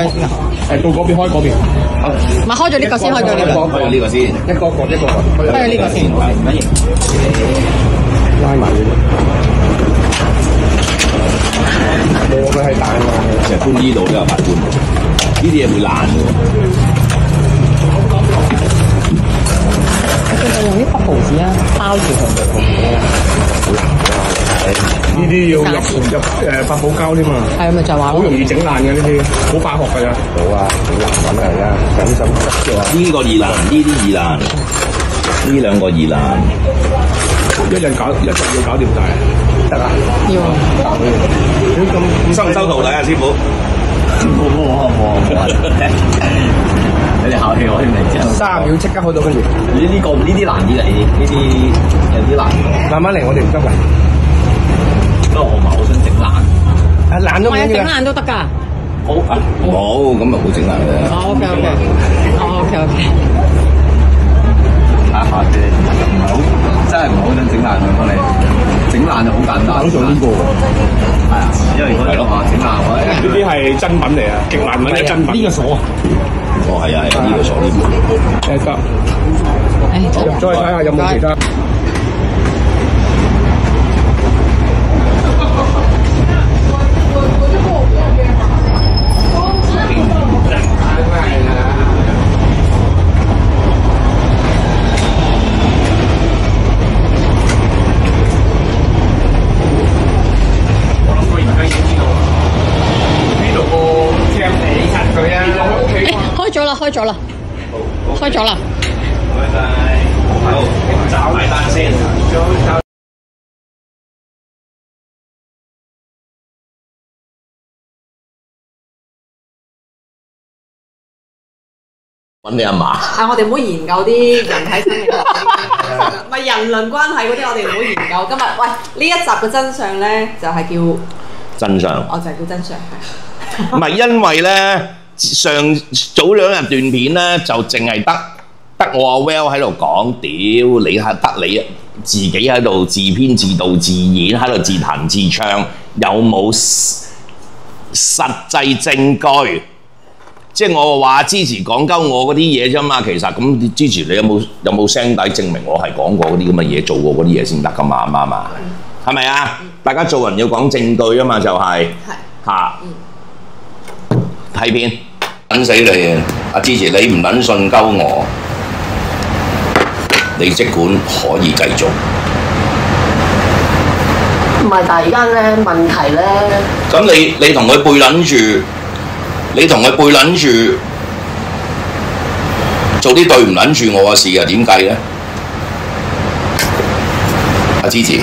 上到嗰邊開嗰邊。咪開咗呢個先，開咗呢個。開咗呢個先，一個個。開咗呢個先。拉埋呢個。冇佢係大啊嘛，成日搬呢度都有白搬，呢啲嘢會爛嘅。用啲北毫紙啊，包住佢。呢啲要入發泡膠添嘛。係咪就係話好容易整爛嘅呢啲，好化學㗎咋。好啊，好難揾啊而家，緊心急啊！呢個易爛，呢啲易爛，呢兩個易爛。一日要搞掂晒，得啊！要啊！咁收唔收徒弟啊，師傅？冇，你哋考氣我添嚟之30秒即刻開到，跟住呢啲難啲嚟，呢啲有啲難。慢慢嚟，我哋唔急㗎。不過我唔係好想整爛。爛都唔緊要。整爛都得㗎。冇，咁咪冇整爛嘅。OK。睇下啫，真係唔係好想整爛佢，幫你整爛就好簡單。想做呢個喎。係啊，因為如果話整爛我呢啲係真品嚟啊，極難揾嘅真品。呢個鎖啊！哦，係啊，呢個鎖呢個。得。入咗去睇下有冇其他。開咗啦。唔該晒，好，找埋單先。揾你阿嫲。我哋唔好研究啲人體生理學，唔係人倫關係嗰啲，我哋唔好研究。今日喂呢一集嘅真相咧，就係叫真相。我就係叫真相。唔係因為咧。早2日段片咧，就淨係得我阿 Well 喺度講，屌你係得你自己喺度自編自導自演，喺度自彈自唱，有冇實際證據？即係我話支持講鳩我嗰啲嘢啫嘛，其實咁支持你有冇聲帶證明我係講過嗰啲咁嘅嘢，做過嗰啲嘢先得噶嘛，啱唔啱啊？係咪啊？大家做人要講證據啊嘛，就係嚇睇片。撚死你啊！阿支持你唔撚信鳩我，你即管可以繼續。唔係，但係而家咧問題咧，咁你同佢背撚住，你同佢背撚住，做啲對唔撚住我嘅事啊？點計咧？阿支持。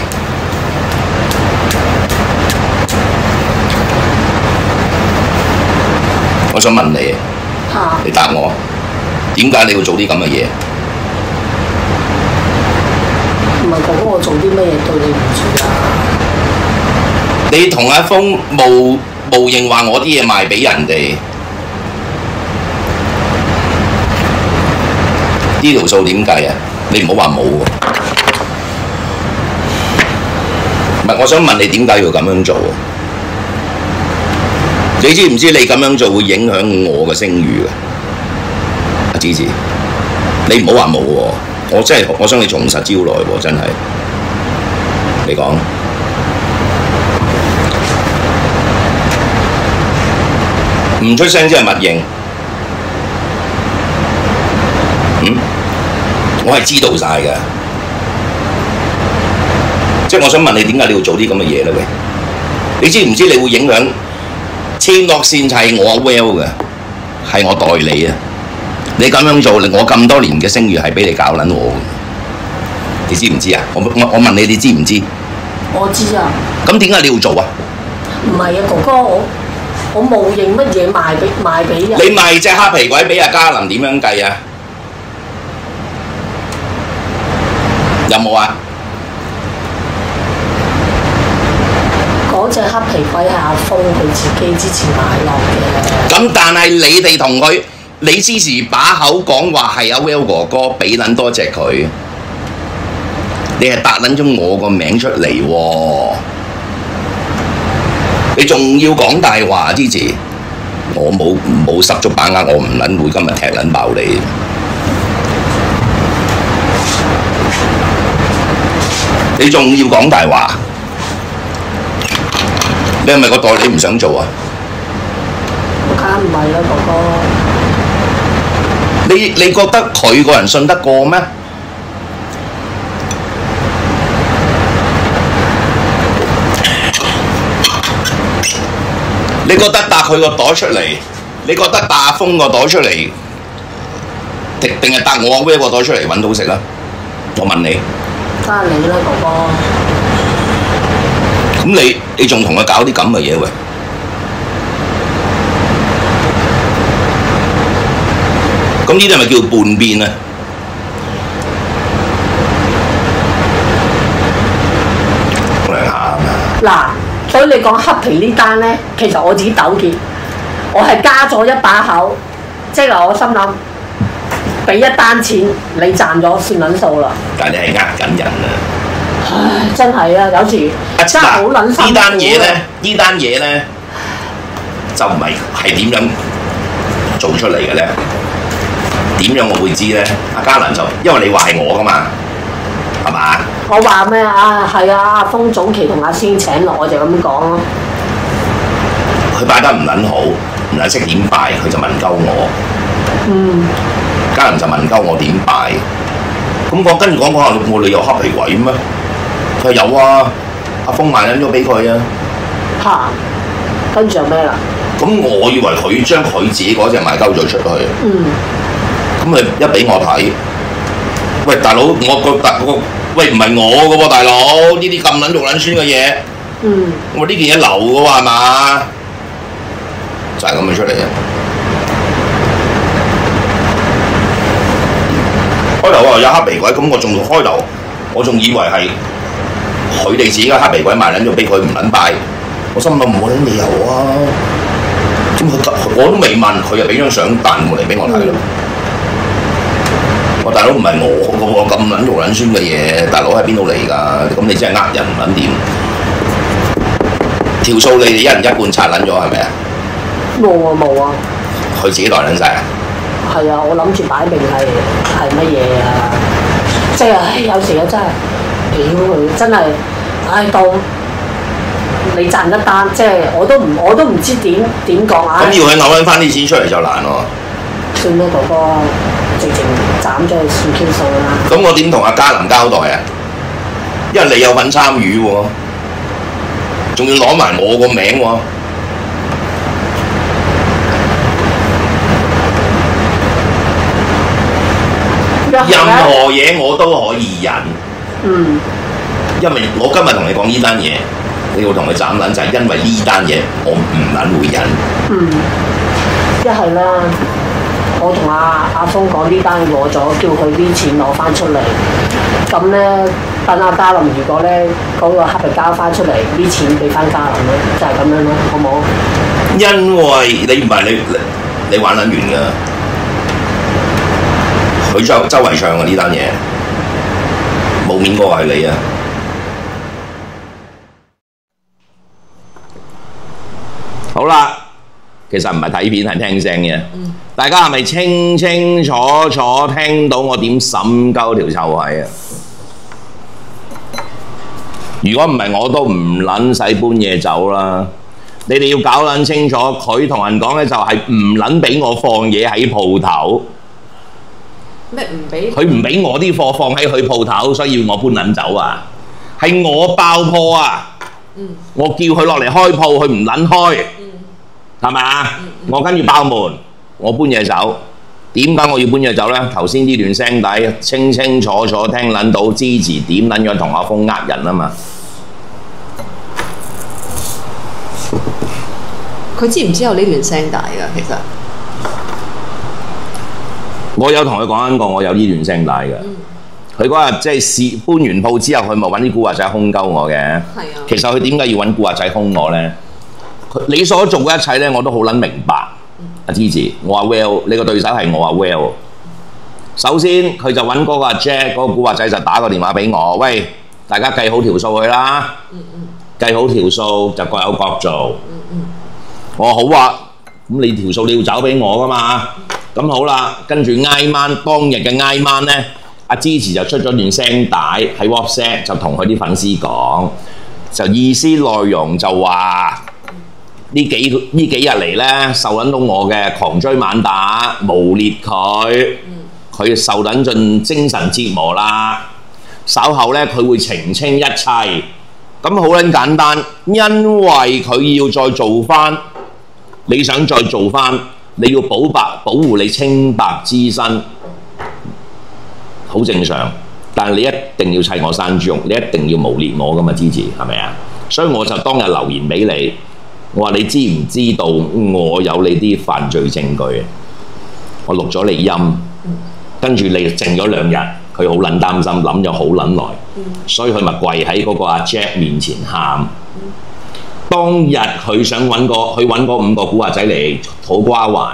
我想問你，你答我，點解你要做啲咁嘅嘢？唔係講我做啲乜嘢對你唔住啊？你同阿峰冒認話我啲嘢賣俾人哋，呢條數點計啊？你唔好話冇喎。唔係，我想問你點解要咁樣做啊？你知唔知你咁樣做會影響我嘅聲譽嘅？阿支持，你唔好話冇喎，我想你從實招來喎，真係。你講，唔出聲即係默認。我係知道晒嘅，即係我想問你點解你要做啲咁嘅嘢咧？喂，你知唔知你會影響？簽落線就係我 Well 嘅，係我代理啊！你咁樣做，我咁多年嘅聲譽係俾你搞撚我嘅，你知唔知啊？我問你，你知唔知？我知啊。咁點解你要做啊？唔係啊，哥哥，我冇認乜嘢賣俾人。你賣隻黑皮鬼俾阿嘉林點樣計啊？有冇啊？嗰隻黑皮鬼係阿峰佢自己之前買落嘅。咁但係你哋同佢，你之前把口講話係阿 Well 哥哥俾撚多隻佢，你係答撚咗我個名出嚟喎，你仲要講大話之前？我冇十足把握，我唔撚會今日踢撚爆你。你仲要講大話？你係咪個代理唔想做啊？梗唔係啦，哥哥。你覺得佢個人信得過咩？你覺得搭佢個袋出嚟？你覺得搭阿峰個袋出嚟，定係搭我阿 Will 個袋出嚟揾到食啦？我問你。梗係你啦，哥哥。咁你仲同佢搞啲咁嘅嘢喂？咁呢啲係咪叫叛變啊？嗱，所以你講黑皮呢單咧，其實我自己糾結，我係加咗一把口，即係我心諗，俾一單錢你賺咗算撚數啦。但係你係呃緊人啊！唉，真係啊，有時真係好撚辛苦。呢單嘢咧，就唔係點樣做出嚟嘅咧？點樣我會知咧？阿嘉能就因為你話係我噶嘛，係嘛？我話咩啊？係啊，阿峰早期同阿仙請落，我就咁講咯。佢拜得唔撚好，唔撚識點拜，佢就問鳩我。嗯。嘉能就問鳩我點拜。咁我跟住講下，我哋有黑皮鬼咩？佢話有啊，阿峰賣撚咗俾佢啊。嚇！跟住又咩啦？咁我以為佢將佢自己嗰隻賣鳩咗出去。嗯。咁你一俾我睇，喂大佬，我覺得喂唔係我嘅喎，大佬呢啲咁撚肉撚酸嘅嘢，我呢件嘢流嘅喎係嘛？就係咁樣出嚟嘅。開頭話有黑皮鬼，咁我仲開頭我仲以為係佢哋自己嘅黑皮鬼賣撚咗俾佢唔撚拜，我心諗冇撚理由啊！咁我都未問，佢就俾張相彈過嚟俾我睇咯。我大佬唔係我嘅喎，咁撚肉撚酸嘅嘢，大佬喺邊度嚟㗎？咁你真係呃人唔撚掂。條數你哋一人一半拆撚咗係咪啊？冇啊冇啊！佢自己袋撚晒啊？係啊，我諗住擺明係乜嘢啊？即係有時啊真係，屌佢真係，當你賺一單，即係我都唔知點講啊！咁要佢嘔撚翻啲錢出嚟就難喎。算啦，哥哥，直情斬咗佢算 Q 數啦。咁我點同阿嘉林交代啊？因為你有份參與喎，仲要攞埋我個名喎。任何嘢我都可以忍。嗯。因為我今日同你講呢單嘢，你要同佢斬撚就係因為呢單嘢我唔撚會忍。嗯。一係啦。我同阿峰講呢單攞咗，叫佢啲錢攞翻出嚟。咁咧，等阿嘉林如果咧嗰個黑皮交翻出嚟，啲錢俾翻嘉林咯，就係咁樣咯，好冇？因為你唔係你玩撚完㗎，佢周圍唱㗎呢單嘢，冇面嗰個係你啊！好啦。其實唔係睇片，係聽聲嘅。大家係咪清清楚楚聽到我點審鳩條臭閪啊？如果唔係，我都唔撚使搬嘢走啦。你哋要搞撚清楚，佢同人講嘅就係唔撚俾我放嘢喺鋪頭。咩唔俾？佢唔俾我啲貨放喺佢鋪頭，所以要我搬撚走啊！係我爆破啊！我叫佢落嚟開鋪，佢唔撚開。係咪啊？我跟住爆門，我搬嘢走。點解我要搬嘢走呢？頭先呢段聲帶清清楚楚聽撚到支持點撚樣同阿峰呃人啊嘛。佢知唔知有呢段聲帶㗎？其實我有同佢講緊過，我有呢段聲帶嘅。佢嗰日即係搬完鋪之後，佢咪揾啲古惑仔兇鳩我嘅。係啊。其實佢點解要揾古惑仔兇我呢？你所做嘅一切咧，我都好撚明白。阿芝芝，我話 Well， 你個對手係我話 Well。首先佢就揾嗰個阿 Jack 嗰個古惑仔就打個電話俾我，喂，大家計好條數去啦。計好條數就各有各做。我好啊，咁你條數你要找俾我噶嘛？咁好啦，跟住挨晚當日嘅挨晚咧，阿支持就出咗段聲帶喺 WhatsApp 就同佢啲粉絲講，就意思內容就話呢幾日嚟咧受撚到我嘅狂追猛打，誣蔑佢受撚盡精神折磨啦。稍後咧佢會澄清一切，咁好撚簡單，因為佢要再做翻，你想再做翻，你要保護你清白之身，好正常。但係你一定要砌我山豬肉，你一定要誣蔑我噶嘛，支持係咪啊？所以我就當日留言俾你，我話你知唔知道我有你啲犯罪證據？我錄咗你音，跟住你靜咗2日。佢好撚擔心，諗咗好撚耐，所以佢咪跪喺嗰個阿 Jack 面前喊。當日佢想揾嗰5個古惑仔嚟土瓜灣，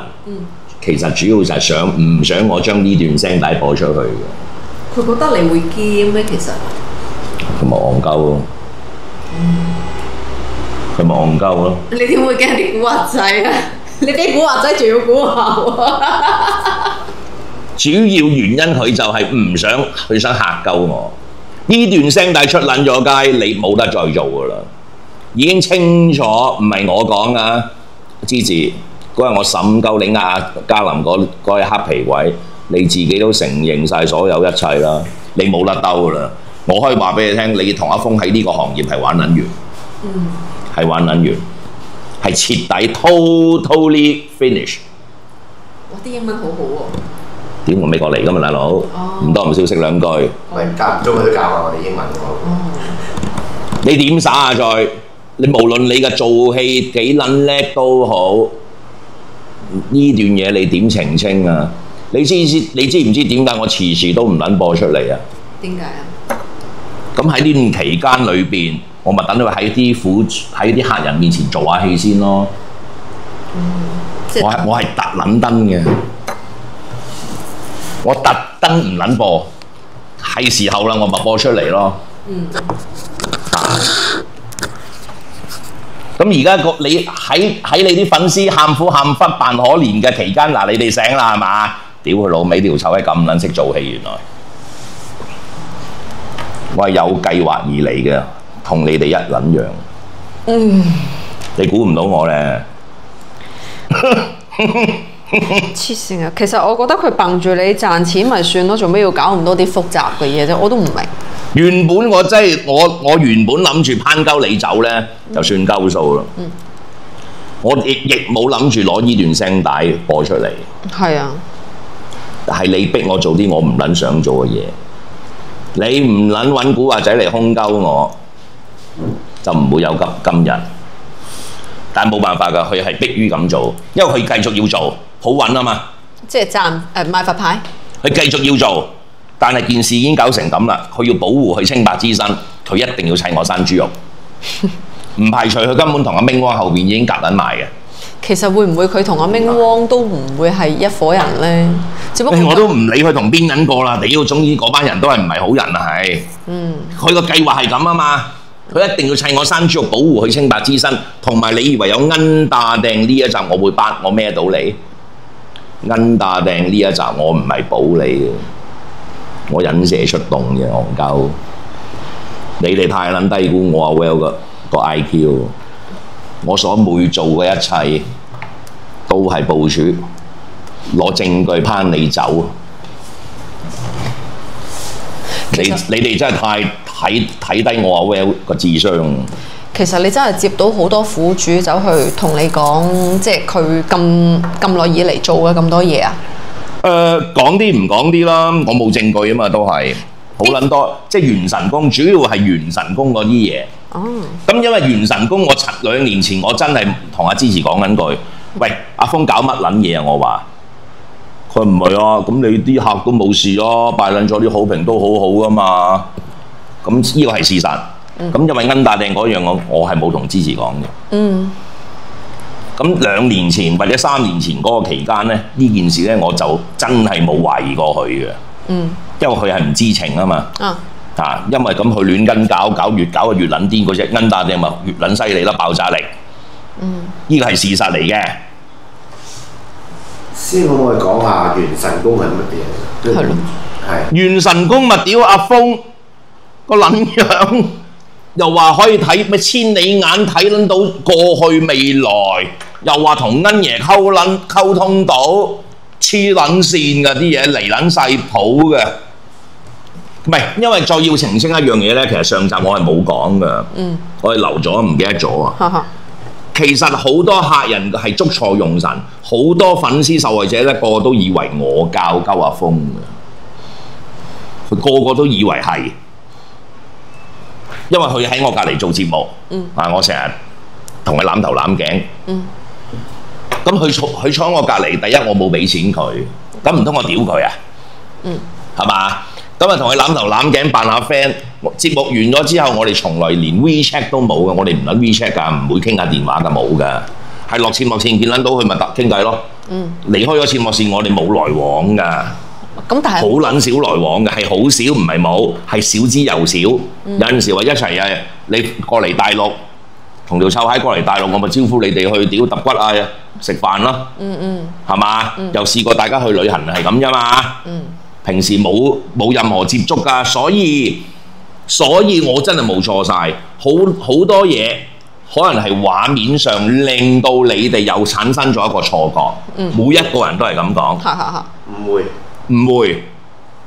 其實主要就係唔想我將呢段聲帶播出去嘅。佢覺得你會驚咩？其實佢咪戇鳩咯，佢咪戇鳩咯。你點會驚啲古惑仔啊？你啲古惑仔仲要估下主要原因佢就係佢想嚇鳩我。呢段聲帶出撚咗街，你冇得再做噶啦，已經清楚，唔係我講啊。支持嗰日我審鳩你阿嘉林嗰日黑皮鬼，你自己都承認晒所有一切啦，你冇得兜噶啦。我可以話俾你聽，你同阿峰喺呢個行業係玩撚完，係玩撚完，係徹底 totally finish。哇！啲英文好好喎。點我美國嚟㗎嘛，大佬，唔多唔少識2句。喂，間唔中佢都教下我哋英文喎。你點耍啊？你無論你嘅做戲幾撚叻都好，呢段嘢你點澄清啊？你知唔知點解我遲遲都唔撚播出嚟啊？點解啊？咁喺呢段期間裏邊，我咪等佢喺啲客人面前做下戲先咯。我係特撚登嘅。我特登唔撚播，係時候啦，我咪播出嚟咯。咁而家你喺你啲粉絲喊苦喊忽扮可憐嘅期間，嗱你哋醒啦係嘛？屌佢老味條臭閪咁撚識做戲，原來我係有計劃而嚟嘅，同你哋一撚樣。你估唔到我咧？黐線啊！其實我覺得佢掟住你賺錢咪算咯，做咩要搞咁多啲複雜嘅嘢啫？我都唔明。原本我真係我原本諗住攀鳩你走咧，就算鳩數啦。我亦冇諗住攞呢段聲帶播出嚟。係啊，係你逼我做啲我唔撚想做嘅嘢。你唔撚揾古惑仔嚟兇鳩我，就唔會有今日。但係冇辦法㗎，佢係逼於咁做，因為佢繼續要做。好穩啊嘛！即係賣佛牌。佢繼續要做，但係件事已經搞成咁啦。佢要保護佢清白之身，佢一定要砌我山豬肉。唔排除佢根本同阿明汪後邊已經夾緊埋嘅。其實會唔會佢同阿明汪都唔會係一夥人咧？只不過我都唔理佢同邊撚個啦。屌，總之嗰班人都係唔係好人啊？係。佢個計劃係咁啊嘛。佢一定要砌我山豬肉，保護佢清白之身。同埋你以為有恩打定呢一集我會我孭到你？恩打定呢一集我唔係保你嘅，我引蛇出洞嘅戇鳩。你哋太撚低估我阿 Well 個 IQ。我所每做嘅一切都係部署，攞證據攀你走。你哋真係太睇低我阿 Well 個智商。其實你真係接到好多苦主走去同你講，即係佢咁耐以嚟做嘅咁多嘢啊？講啲唔講啲啦，我冇證據啊嘛，都係好撚多，即係元神宮，主要係元神宮嗰啲嘢。咁因為元神宮，我2年前我真係同阿支持講緊句，喂，阿峰搞乜撚嘢啊？我話佢唔係啊，咁你啲客都冇事咯，拜撚咗啲好評都好好噶嘛。咁呢個係事實。咁因為恩打定嗰樣我係冇同支持講嘅。咁2年前或者3年前嗰個期間咧，呢件事咧我就真係冇懷疑過佢嘅。因為佢係唔知情啊嘛。因為咁佢亂跟搞越搞越撚癲，嗰隻恩打定咪越撚犀利啦，爆炸力。呢個係事實嚟嘅。先可唔可以講下元神宮係乜嘢？係咯，係元神宮咪屌阿峰個撚樣，又話可以睇咩千里眼睇撚到過去未來，又話同恩爺溝通到黐撚線㗎啲嘢嚟撚晒譜嘅。唔係，因為再要澄清一樣嘢咧，其實上集我係冇講㗎，我係留咗唔記得咗啊。其實好多客人係捉錯用神，好多粉絲受害者咧個個都以為我教鳩阿峰嘅，佢個個都以為係，因為佢喺我隔離做節目，我成日同佢攬頭攬頸，咁佢坐喺我隔離，第一我冇俾錢佢，咁唔通我屌佢啊？係嘛？咁啊同佢攬頭攬頸扮下 friend， 節目完咗之後，我哋從來連 WeChat 都冇嘅，我哋唔撚 WeChat 㗎，唔會傾下電話㗎，冇㗎，係落節目線見撚到佢咪得傾偈咯。離開咗節目線，我哋冇來往㗎。咁但係好撚少來往嘅，係好少，唔係冇，係少之又少。有陣時話一齊啊，你過嚟大陸，同條臭閪過嚟大陸，我咪招呼你哋去屌揼骨啊，食飯咯。係嘛？又試過大家去旅行係咁啫嘛。平時冇任何接觸㗎，所以我真係冇錯晒，好多嘢可能係畫面上令到你哋又產生咗一個錯覺。每一個人都係咁講。唔會，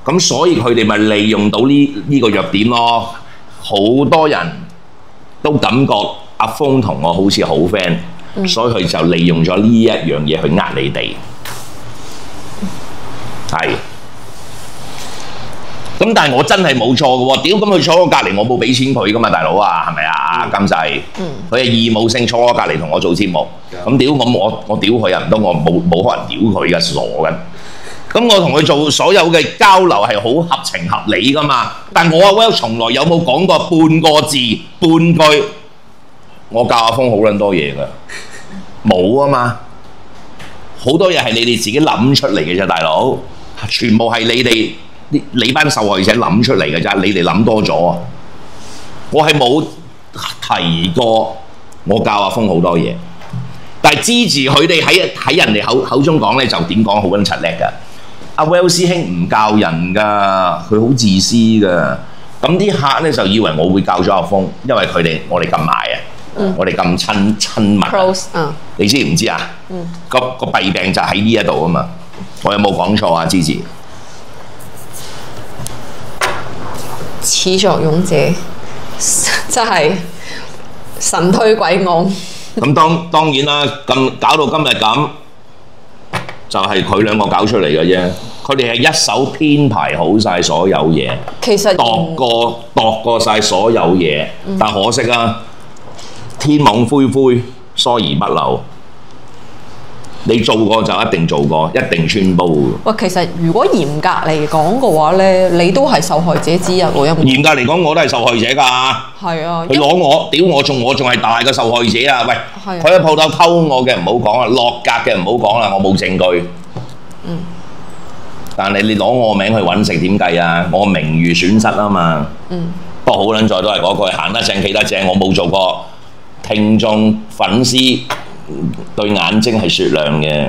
咁所以佢哋咪利用到呢個弱點咯。好多人都感覺阿峰同我好似好 friend，所以佢就利用咗呢一樣嘢去呃你哋。係。咁但係我真係冇錯嘅喎，屌咁佢坐我隔離，我冇俾錢佢噶嘛，大佬啊，係咪啊？監製，佢係義務性坐我隔離同我做節目，咁屌我屌佢啊，唔通我冇可能屌佢嘅，傻嘅。咁我同佢做所有嘅交流係好合情合理噶嘛，但我阿 Well 從來有冇講過半個字半句，我教阿峰好撚多嘢㗎，冇啊嘛，好多嘢係你哋自己諗出嚟嘅啫，大佬，全部係你班受害者諗出嚟嘅咋，你哋諗多咗。我係冇提過我教阿峰好多嘢，但係支持佢哋喺人哋口中講咧，就點講好撚柒叻㗎。阿 Well 師兄唔教人㗎，佢好自私㗎。咁啲客咧就以為我會教咗阿峰，因為我哋咁埋啊，我哋咁親密。你知唔知啊？個弊病就喺呢一度啊嘛。我有冇講錯啊？支持。始作俑者真係神推鬼按。咁當然啦，咁搞到今日咁，就係佢兩個搞出嚟嘅啫。佢哋係一手編排好晒所有嘢，其實度過晒所有嘢，但可惜啊，天網恢恢，疏而不漏。你做過就一定做過，一定穿煲。喂，其實如果嚴格嚟講嘅話咧，你都係受害者之一喎。嚴格嚟講，我都係受害者㗎。係啊，佢攞我屌我仲係大嘅受害者啊！喂，佢喺鋪頭偷我嘅唔好講啦，落格嘅唔好講啦，我冇證據。但係你攞我名去揾食點計啊？我名譽損失啊嘛。不過好撚在都係嗰句，行得正企得正，我冇做過聽眾粉絲對眼睛係雪亮嘅。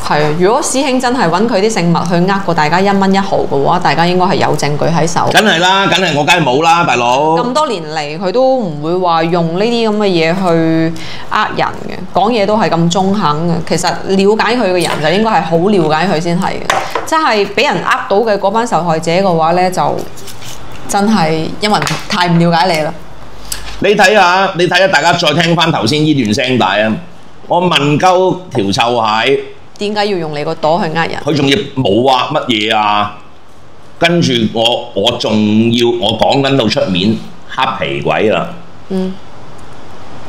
係啊，如果師兄真係揾佢啲聖物去呃過大家1蚊1毫嘅話，大家應該係有證據喺手。梗係啦，我梗係冇啦，大佬。咁多年嚟，佢都唔會話用呢啲咁嘅嘢去呃人嘅，講嘢都係咁中肯嘅。其實了解佢嘅人就應該係好了解佢先係嘅。即係俾人呃到嘅嗰班受害者嘅話呢，就真係因為太唔了解你啦。你睇下，大家再聽翻頭先呢段聲帶啊！我問鳩條臭蟹，點解要用你個朵去呃人？佢仲要冇話乜嘢啊？跟住我仲要我講緊到出面黑皮鬼啦。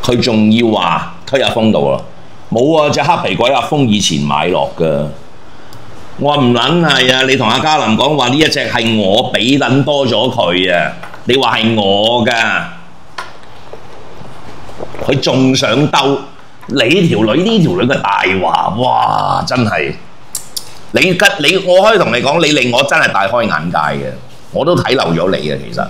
佢仲要話推阿峰度啦，冇啊！隻黑皮鬼阿峰以前買落㗎。我話唔撚係啊！你同阿嘉林講話呢一隻係我俾撚多咗佢啊！你話係我㗎。佢仲想兜你條女呢條女嘅大話，哇！真係我可以同你講，你令我真係大開眼界嘅，我都睇漏咗你嘅其實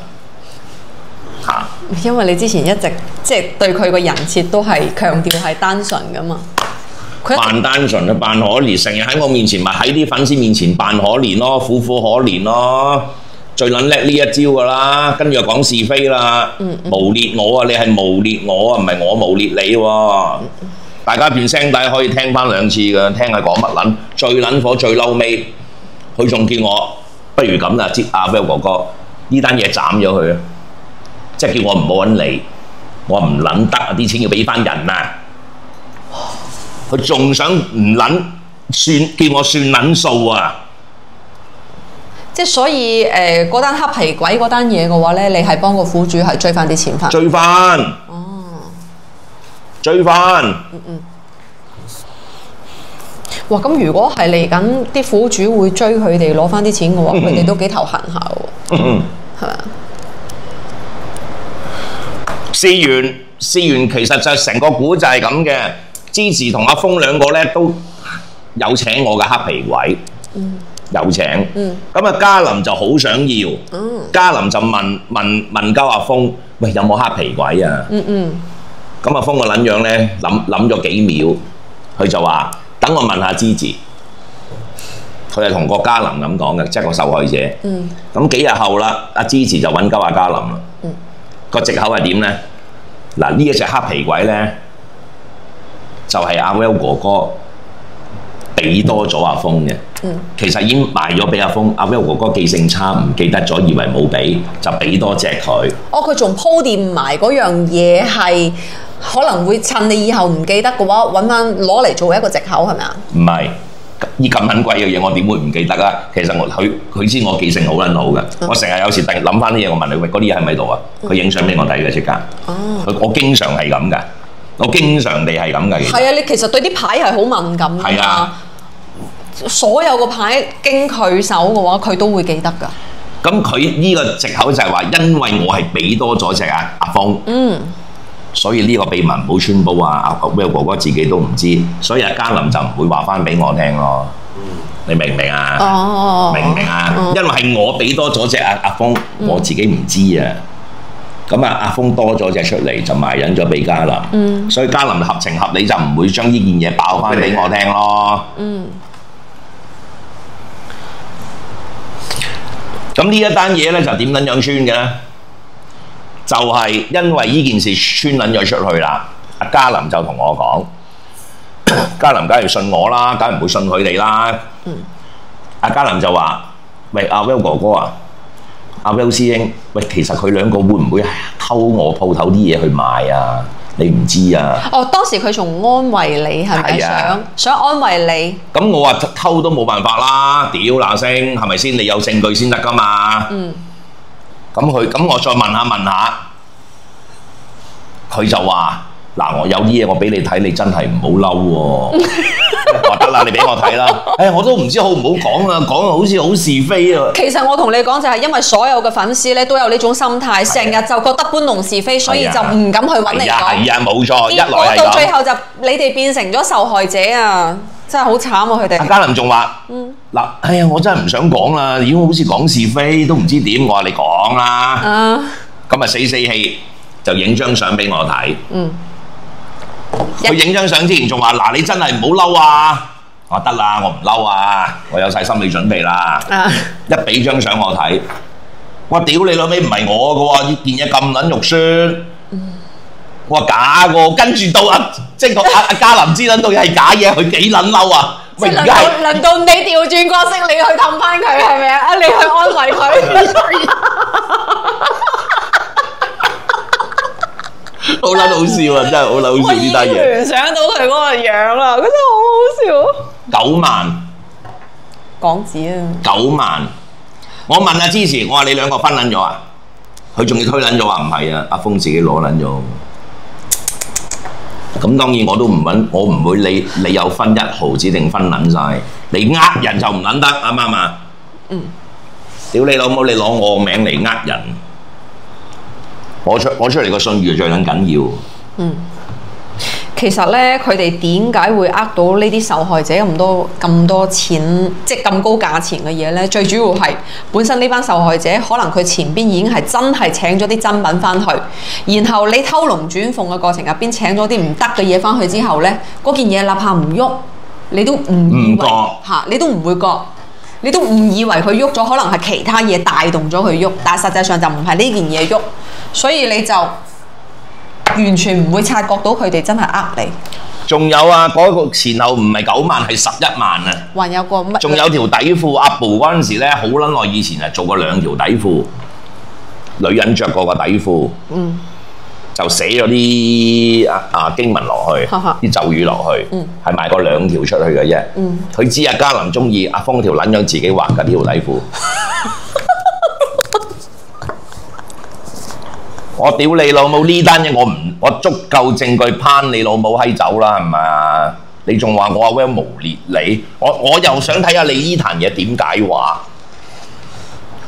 嚇。因為你之前一直即係對佢個人設都係強調係單純噶嘛。扮單純啊，扮可憐，成日喺我面前咪喺啲粉絲面前扮可憐咯，苦苦可憐咯，最撚叻呢一招噶啦，跟住又講是非啦，誣蔑我啊，你係誣蔑我啊，唔係我誣蔑你喎。大家段聲帶可以聽翻2次嘅，聽下講乜撚，最撚火最嬲尾，佢仲叫我不如咁啦，接阿 Will 哥哥呢單嘢斬咗佢啊，即係叫我唔好揾你，我話唔撚得啊，啲錢要俾翻人啊！佢仲想唔撚算，叫我算撚數啊！即係所以嗰單黑皮鬼嗰單嘢嘅話咧，你係幫個苦主係追翻啲錢翻？追翻。追翻。哇！咁如果係嚟緊啲苦主會追佢哋攞翻啲錢嘅話，佢哋都幾頭痕下喎，係咪啊？試完，其實就成個古就係咁嘅。芝士同阿峰兩個咧都有請我嘅黑皮鬼，有請。咁啊，嘉林就好想要，嘉林就問鳩阿峰，喂，有冇黑皮鬼啊？咁阿峰個撚樣咧諗咗幾秒，佢就話：等我問下芝士。佢係同個嘉林咁講嘅，即係個受害者。咁幾日後啦，阿芝士就揾鳩阿嘉林啦。個藉口係點咧？嗱，呢一隻黑皮鬼咧，就係阿 Will 哥哥俾多咗阿峰嘅。其實已經賣咗俾阿峰，阿 Will 哥哥記性差，唔記得咗，以為冇俾，就俾多隻佢。哦，佢仲鋪墊埋嗰樣嘢係可能會趁你以後唔記得嘅話，揾翻攞嚟做一個藉口係咪啊？唔係，呢咁撚貴嘅嘢，我點會唔記得啊？其實佢知我記性好撚好嘅，我成日有時突然諗翻啲嘢，我問你喂，嗰啲嘢喺咪度啊？佢影相俾我睇嘅即刻。我經常係咁嘅，我經常地係咁嘅。係啊，你其實對啲牌係好敏感㗎。係啊。所有個牌經佢手嘅話，佢都會記得㗎。咁佢呢個藉口就係話，因為我係俾多咗隻阿峰，所以呢個秘密唔好穿煲啊！阿 Will 哥哥自己都唔知，所以阿嘉林就唔會話翻俾我聽咯。你明唔明啊？明唔明啊？因為係我俾多咗隻阿峰，我自己唔知啊。咁啊，阿峰多咗隻出嚟就賣引咗俾嘉林，所以嘉林合情合理就唔會將呢件嘢爆翻俾我聽咯。咁呢一單嘢咧就點撚樣穿嘅咧？就係因為呢件事穿撚咗出去啦。阿嘉林就同我講，嘉林梗係信我啦，梗係唔會信佢哋啦。阿嘉林就話：喂，阿 Will 哥哥啊，阿 Will 師兄，喂，其實佢兩個會唔會偷我鋪頭啲嘢去賣啊？你唔知啊？哦，當時佢仲安慰你係咪？想安慰你。咁我話偷都冇辦法啦，屌嗱聲，係咪先？你有證據先得噶嘛。咁我再問下，佢就話：嗱，我有啲嘢我俾你睇，你真係唔好嬲喎。我得啦，你俾我睇啦。我都唔知好唔好講啊，講到好似好是非啊。其實我同你講就係因為所有嘅粉絲咧都有呢種心態，成日就覺得搬弄是非，所以就唔敢去揾你講。係啊，冇錯，一來係咁。到最後就你哋變成咗受害者啊！真係好慘啊！佢哋。阿嘉林仲話：嗱，我真係唔想講啦，如果好似講是非都唔知點，我話你講啦。咁啊死氣，就影張相俾我睇。佢影張相之前仲話：嗱，你真係唔好嬲啊！我話得啦，我唔嬲啊，我有晒心理準備啦。一俾張相我睇，我屌你老味唔係我嘅喎，呢件嘢咁撚肉酸。我話假個，跟住到即係阿嘉林知撚到係假嘢，佢幾撚嬲啊！即係輪到你調轉角色，你去氹翻佢係咪啊？你去安慰佢。好撚好笑啊！真係好撚好笑呢單嘢。我聯想到佢嗰個樣啦，覺得好好笑。9萬港紙啊！9萬。我問阿芝士，我話你兩個分撚咗啊？佢仲要推撚咗話唔係啊！阿峰自己攞撚咗。咁當然我都唔揾，我唔會理你有分1毫子定分撚晒。你呃人就唔撚得，啱唔啱啊？屌你老母！你攞我名嚟呃人。我出嚟個信譽最撚緊要。其實咧，佢哋點解會呃到呢啲受害者咁多錢，即係咁高價錢嘅嘢咧？最主要係本身呢班受害者可能佢前邊已經係真係請咗啲真品翻去，然後你偷龍轉鳳嘅過程入邊請咗啲唔得嘅嘢翻去之後咧，嗰件嘢哪怕唔喐，你都唔以為嚇，你都唔會覺。你都誤以為佢喐咗，可能係其他嘢帶動咗佢喐，但係實際上就唔係呢件嘢喐，所以你就完全唔會察覺到佢哋真係呃你。仲有啊，嗰個前後唔係9萬係11萬啊！還有個乜？仲有條底褲，阿布嗰陣時咧，好撚耐以前係做過2條底褲，女人着過個底褲，就寫咗啲經文落去，啲咒語落去，係賣過2條出去嘅啫。佢知阿嘉琳中意阿峰條撚樣自己畫嘅呢條底褲。我屌你老母呢單嘢，我足夠證據攀你老母閪走啦，係咪啊？你仲話我阿 Well 無列你，我又想睇下你呢壇嘢點解話，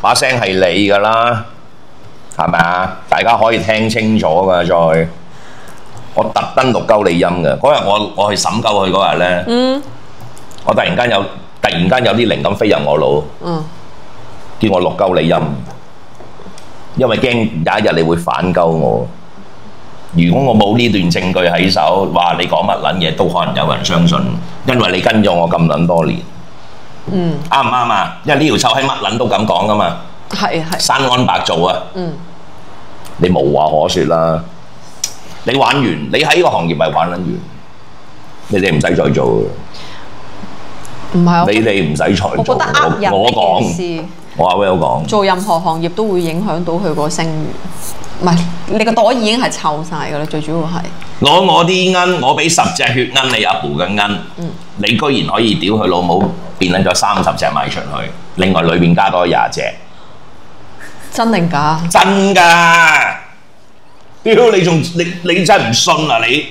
把聲係你㗎啦。係咪啊？大家可以聽清楚㗎，再我特登錄鳩你音嘅嗰日，我去審鳩佢嗰日咧，我突然間有啲靈感飛入我腦，叫我錄鳩你音，因為驚有一日你會反鳩我。如果我冇呢段證據喺手，話你講乜撚嘢都可能有人相信，因為你跟咗我咁撚多年，啱唔啱啊？因為呢條臭閪乜撚都咁講㗎嘛。係生安白做啊！你無話可説啦！你玩完，你喺呢個行業咪玩撚完，你哋唔使再做嘅。唔係，你哋唔使再做。我覺得呃人呢件事，我阿 Well 講，做任何行業都會影響到佢個聲譽。唔係，你個袋已經係臭晒㗎啦，最主要係攞我啲罌，我俾10隻血罌你阿婆嘅罌，你居然可以屌佢老母變撚咗30隻賣出去，另外裏邊加多20隻。真定假？真㗎！屌你你真係唔信啊你！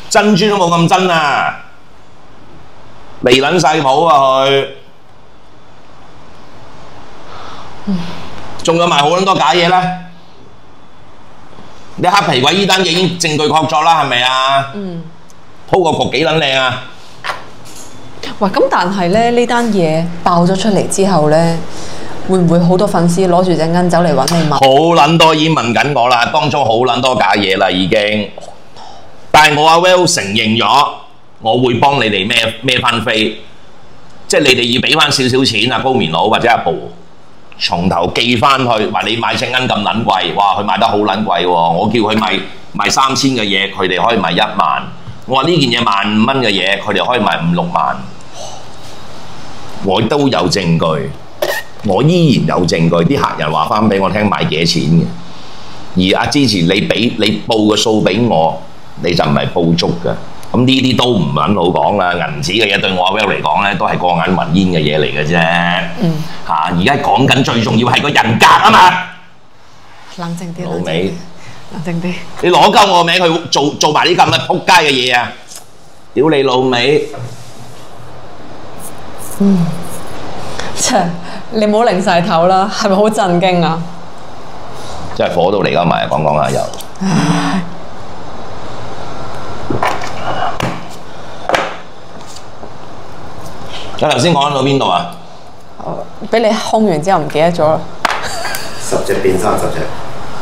珍珠都冇咁真啊！離撚晒譜啊佢！仲有埋好撚多假嘢啦！你黑皮鬼依單嘢已經證據確鑿啦，係咪啊？鋪個局幾撚靚啊！喂，咁但係咧呢單嘢爆咗出嚟之後咧，會唔會好多粉絲攞住隻罌走嚟揾你問？好撚多已經問緊我啦，當中好撚多假嘢啦已經。但係我阿 Well 承認咗，我會幫你哋孭翻飛，即係你哋要俾翻少少錢啊高棉佬或者阿布，從頭寄翻去，話你買隻罌咁撚貴，哇佢賣得好撚貴喎，我叫佢賣3000嘅嘢，佢哋可以賣1萬。我話呢件嘢15000蚊嘅嘢，佢哋可以賣5、6萬。我都有證據。我依然有證據，啲客人話翻俾我聽買幾多錢嘅，而之前你報個數俾我，你就唔係報足嘅。咁呢啲都唔撚好講啦，銀紙嘅嘢對我阿 Well 嚟講咧，都係過眼雲煙嘅嘢嚟嘅啫。而家講緊最重要係個人格啊嘛。冷靜啲，老味，冷靜啲。你攞鳩我名去做埋啲咁嘅撲街嘅嘢啊！屌你老味！你唔好擰晒頭啦，係咪好震驚啊？真係火到嚟㗎埋，講下又。我頭先講到邊度啊？俾你空完之後唔記得咗啦。10隻變30隻，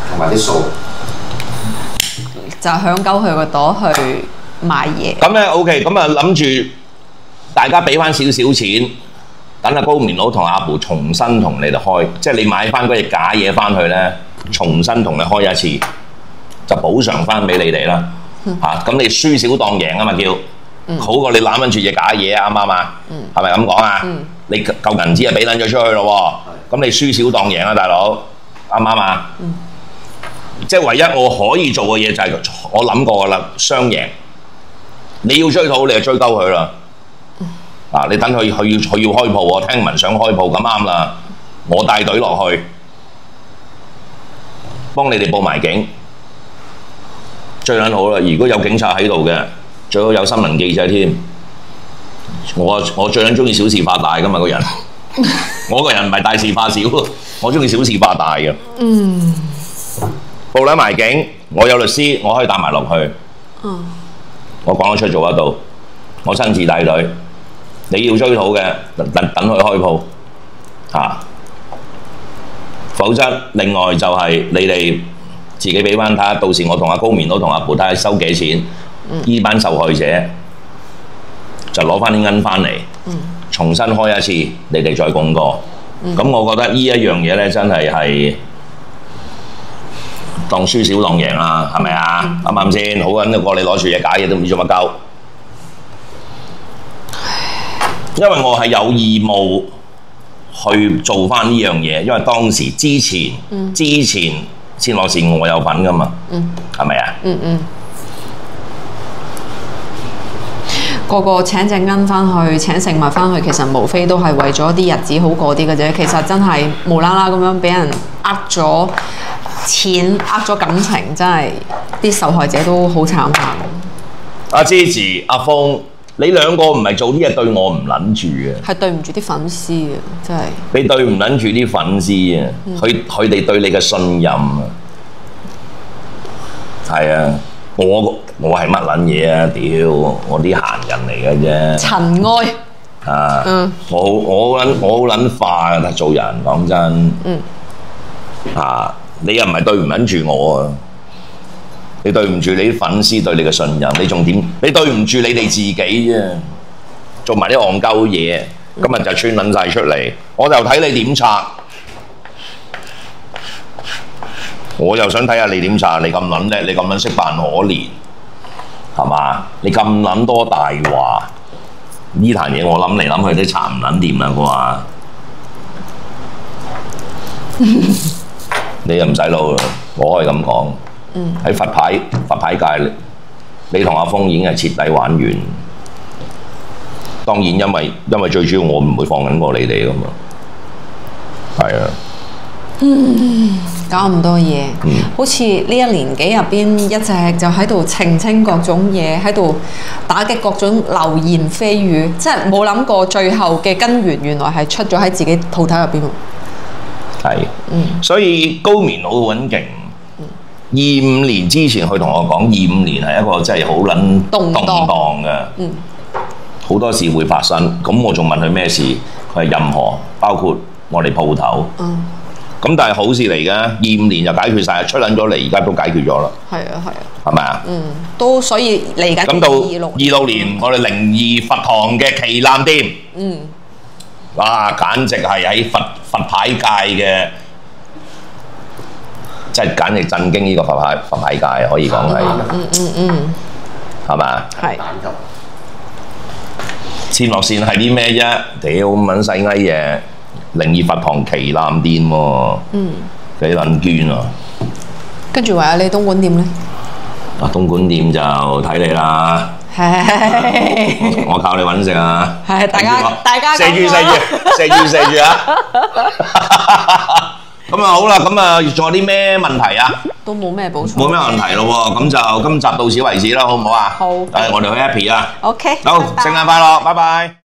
同埋啲數。就響鳩佢個朵去買嘢。咁咧 OK，咁啊諗住大家俾翻少少錢。等阿高棉佬同阿布重新同你哋開，即係你買翻嗰隻假嘢翻去咧，重新同你開一次，就補償翻俾你哋啦。咁你輸少當贏啊嘛叫，好過你攬緊住隻假嘢啊，啱唔啱啊？係咪咁講啊？你嚿銀紙啊俾撚咗出去咯喎，咁你輸少當贏啊大佬，啱唔啱啊？即係唯一我可以做嘅嘢就係我諗過噶啦，雙贏。你要追討你就追鳩佢啦。你等佢要開鋪喎，聽聞想開鋪咁啱啦，我帶隊落去，幫你哋報埋警，最撚好啦！如果有警察喺度嘅，最好有新聞記者添。我最撚中意小事化大噶嘛個人，我個人唔係大事化小，我中意小事化大嘅。報撚埋警，我有律師，我可以帶埋落去。我講得出做得到，我親自帶隊。你要追討嘅，等佢開鋪嚇，否則另外就係你哋自己俾翻睇下，到時我同阿高棉佬同阿葡睇下收幾錢，呢班受害者就攞翻啲銀翻嚟，重新開一次，你哋再供過。咁我覺得呢一樣嘢咧，真係當輸少當贏啦，係咪啊？啱唔啱先？好撚過你攞住嘢假嘢都唔知做乜鳩。因為我係有義務去做翻呢樣嘢，因為當時之前先落線我有份噶嘛，係咪啊？個個請隻銀翻去，請食物翻去，其實無非都係為咗啲日子好過啲嘅啫。其實真係無啦啦咁樣俾人呃咗錢、呃咗感情，真係啲受害者都好慘慘。阿芝芝、阿峰。你兩個唔係做啲嘢對我唔撚住嘅，係對唔住啲粉絲啊！真係你對唔撚住啲粉絲啊！佢哋對你嘅信任啊，係啊！我係乜撚嘢啊？屌！我啲閒人嚟嘅啫。塵埃啊！我好撚化㗎，做人講真。你又唔係對唔撚住我啊？你對唔住你啲粉絲對你嘅信任，你仲點？你對唔住你哋自己啫，做埋啲戇鳩嘢，今日就穿撚晒出嚟，我就睇你點拆，我又想睇下你點拆，你咁撚叻，你咁撚識扮可憐，係嘛？你咁撚多大話，呢壇嘢我諗嚟諗去都查唔撚掂啦啩，你又唔使撈啦，我可以咁講。喺佛牌界，你同阿峰已經係徹底玩完。當然因為最主要我唔會放緊過你哋噶嘛，係啊。搞咁多嘢，好似呢一年幾入邊一直就喺度澄清各種嘢，喺度打擊各種流言蜚語，即係冇諗過最後嘅根源原來係出咗喺自己鋪頭入邊。係，所以高棉佬好撚勁。25年之前佢同我講，25年係一個真係好撚動盪嘅，好多事會發生。咁我仲問佢咩事，佢係任何包括我哋鋪頭。咁但係好事嚟嘅，25年就解決晒，出撚咗嚟，而家都解決咗啦。係啊，係咪啊？都所以嚟緊。咁到26年，我哋02佛堂嘅旗艦店，哇！簡直係喺佛牌界嘅。即係簡直震驚呢個佛牌界，可以講係，係嘛？係。線落線係啲咩啫？屌咁撚細翳嘢，02佛堂旗艦店喎，幾撚捐啊！跟住話你東莞店咧？東莞店就睇你啦。我靠你揾食啊！係大家射住啊！咁啊好啦，咁啊仲有啲咩問題啊？都冇咩補充。冇咩問題咯喎，咁就今集到此為止啦，好唔好啊？好。我哋去 happy 啊。OK。好，聖誕快樂，拜拜。